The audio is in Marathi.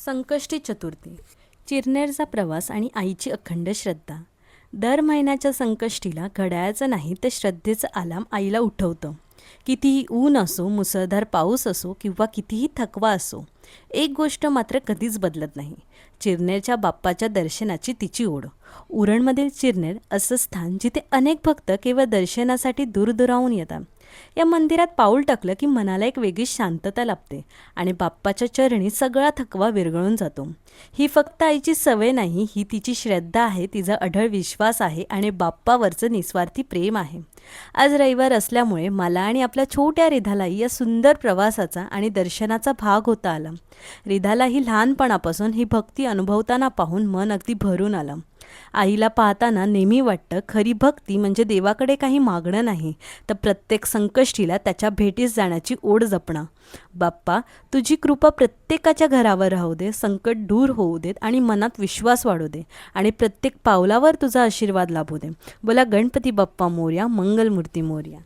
संकष्टी चतुर्थी, चिरनेरचा प्रवास आणि आईची अखंड श्रद्धा. दर महिन्याच्या संकष्टीला घड्याळाचं नाही तर श्रद्धेचं अलार्म आईला उठवतं. कितीही ऊन असो, मुसळधार पाऊस असो किंवा कितीही थकवा असो, एक गोष्ट मात्र कधीच बदलत नाही, चिरनेरच्या बाप्पाच्या दर्शनाची तिची ओढ. उरणमधील चिरनेर असं स्थान जिथे अनेक भक्त केवळ दर्शनासाठी दूरदुरावून येतात. या मंदिरात पाऊल टाकलं की मनाला एक वेगळी शांतता लाभते आणि बाप्पाच्या चरणी सगळा थकवा विरघळून जातो. ही फक्त आईची सवय नाही, ही तिची श्रद्धा आहे, तिचा अढळ विश्वास आहे आणि बाप्पावरचं निस्वार्थी प्रेम आहे. आज रविवार असल्यामुळे मला आणि आपल्या छोट्या रिधालाही या सुंदर प्रवासाचा आणि दर्शनाचा भाग होता आला. रिधालाही लहानपणापासून ही भक्ती अनुभवताना पाहून मन अगदी भरून आलं. आईला पाहताना नेहमी वाटतं, खरी भक्ती म्हणजे देवाकडे काही मागणं नाही, तर प्रत्येक संकष्टीला त्याच्या भेटीस जाण्याची ओढ जपणं. बाप्पा, तुझी कृपा प्रत्येकाच्या घरावर राहू दे, संकट दूर होऊ देत आणि मनात विश्वास वाढू दे आणि प्रत्येक पावलावर तुझा आशीर्वाद लाभू दे. बोला गणपती बाप्पा मोरया, मंगलमूर्ती मोरया.